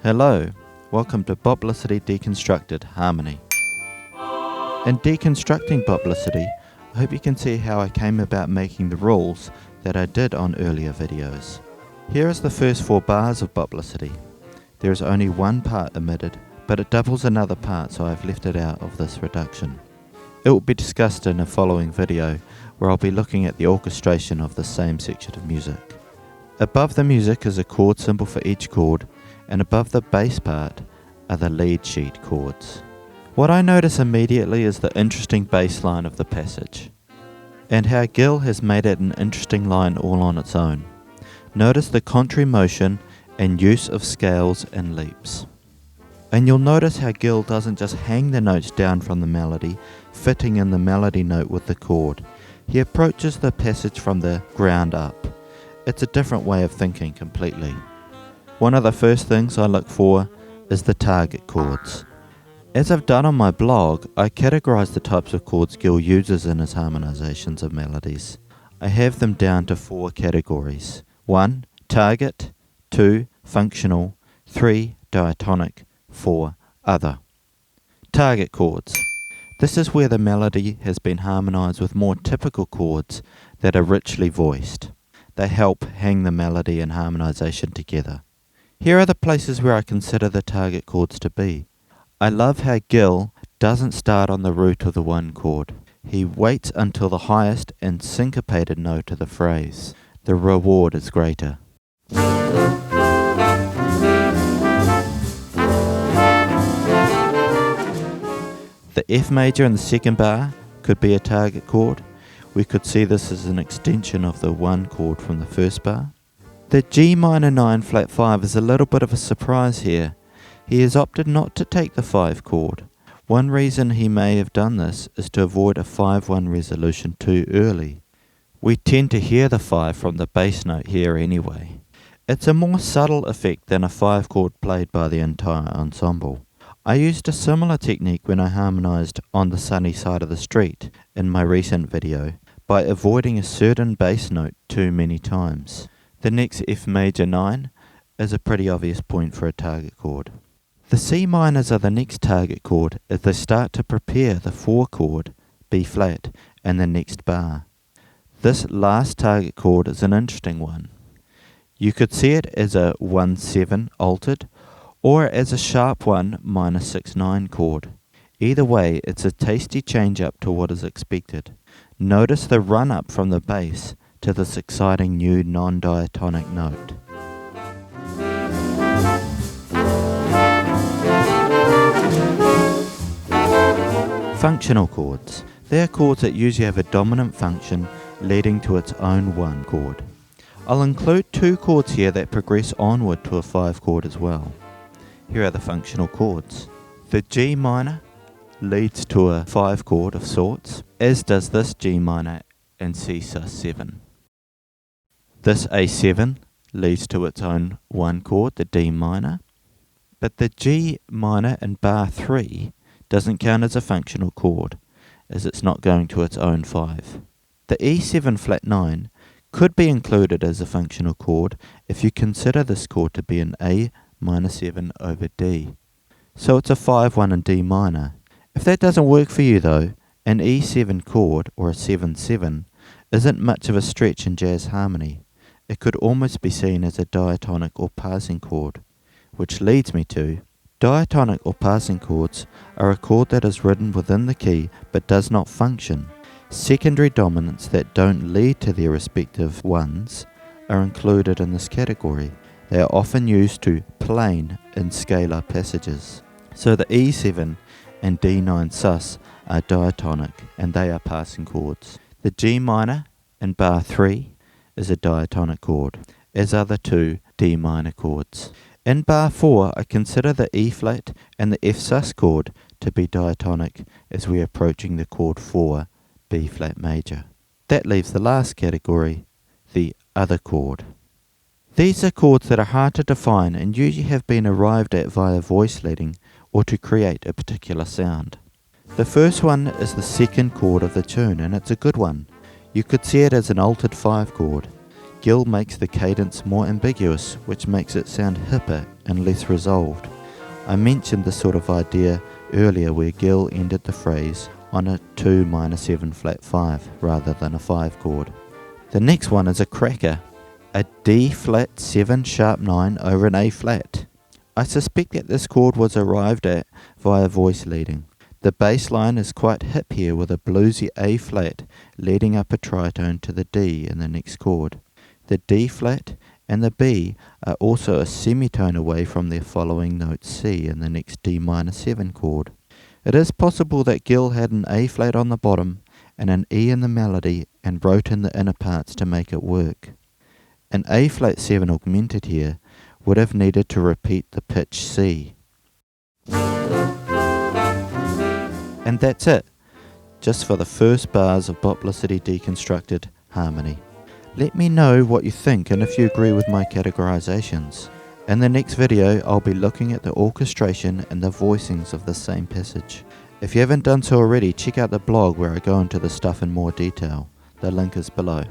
Hello, welcome to Boplicity Deconstructed Harmony. In deconstructing Boplicity, I hope you can see how I came about making the rules that I did on earlier videos. Here is the first 4 bars of Boplicity. There is only one part omitted, but it doubles another part, so I've left it out of this reduction. It will be discussed in a following video where I'll be looking at the orchestration of the same section of music. Above the music is a chord symbol for each chord, and above the bass part are the lead sheet chords. What I notice immediately is the interesting bass line of the passage, and how Gil has made it an interesting line all on its own. Notice the contrary motion and use of scales and leaps. And you'll notice how Gil doesn't just hang the notes down from the melody, fitting in the melody note with the chord. He approaches the passage from the ground up. It's a different way of thinking completely. One of the first things I look for is the target chords. As I've done on my blog, I categorize the types of chords Gil uses in his harmonizations of melodies. I have them down to 4 categories. 1. Target. 2. Functional. 3. Diatonic. 4. Other. Target chords. This is where the melody has been harmonized with more typical chords that are richly voiced. They help hang the melody and harmonization together. Here are the places where I consider the target chords to be. I love how Gil doesn't start on the root of the one chord. He waits until the highest and syncopated note of the phrase. The reward is greater. The F major in the second bar could be a target chord. We could see this as an extension of the 1 chord from the first bar. The G minor 9 flat 5 is a little bit of a surprise here. He has opted not to take the 5 chord. One reason he may have done this is to avoid a 5-1 resolution too early. We tend to hear the 5 from the bass note here anyway. It's a more subtle effect than a 5 chord played by the entire ensemble. I used a similar technique when I harmonized On the Sunny Side of the Street in my recent video by avoiding a certain bass note too many times. The next F major 9 is a pretty obvious point for a target chord. The C minors are the next target chord as they start to prepare the 4 chord, B flat, and the next bar. This last target chord is an interesting one. You could see it as a 1-7 altered, or as a sharp 1 minor 6-9 chord. Either way, it's a tasty change up to what is expected. Notice the run up from the bass to this exciting new non-diatonic note. Functional chords. They are chords that usually have a dominant function leading to its own 1 chord. I'll include 2 chords here that progress onward to a 5 chord as well. Here are the functional chords. The G minor leads to a 5 chord of sorts, as does this G minor and C sus7. This A7 leads to its own 1 chord, the D minor, but the G minor in bar 3 doesn't count as a functional chord, as it's not going to its own 5. The E7 flat 9 could be included as a functional chord if you consider this chord to be an A minor 7 over D. So it's a 5-1 in D minor. If that doesn't work for you though, an E7 chord or a 7-7 isn't much of a stretch in jazz harmony. It could almost be seen as a diatonic or passing chord, which leads me to diatonic or passing chords are a chord that is written within the key but does not function. Secondary dominants that don't lead to their respective ones are included in this category. They are often used to plane in scalar passages. So the E7 and D9 sus are diatonic and they are passing chords. The G minor in bar 3 is a diatonic chord, as are the 2 D minor chords. In bar 4, I consider the E flat and the F sus chord to be diatonic as we are approaching the chord 4, B flat major. That leaves the last category, the other chord. These are chords that are hard to define and usually have been arrived at via voice leading or to create a particular sound. The first one is the second chord of the tune, and it's a good one. You could see it as an altered 5 chord. Gil makes the cadence more ambiguous, which makes it sound hipper and less resolved. I mentioned this sort of idea earlier where Gil ended the phrase on a 2 minor 7 flat 5 rather than a 5 chord. The next one is a cracker, a D flat 7 sharp 9 over an A flat. I suspect that this chord was arrived at via voice leading. The bass line is quite hip here with a bluesy A flat leading up a tritone to the D in the next chord. The D flat and the B are also a semitone away from their following note C in the next D minor 7 chord. It is possible that Gil had an A flat on the bottom and an E in the melody and wrote in the inner parts to make it work. An A flat 7 augmented here would have needed to repeat the pitch C. And that's it, just for the first bars of Boplicity Deconstructed Harmony. Let me know what you think and if you agree with my categorizations. In the next video, I'll be looking at the orchestration and the voicings of the same passage. If you haven't done so already, check out the blog where I go into the stuff in more detail. The link is below.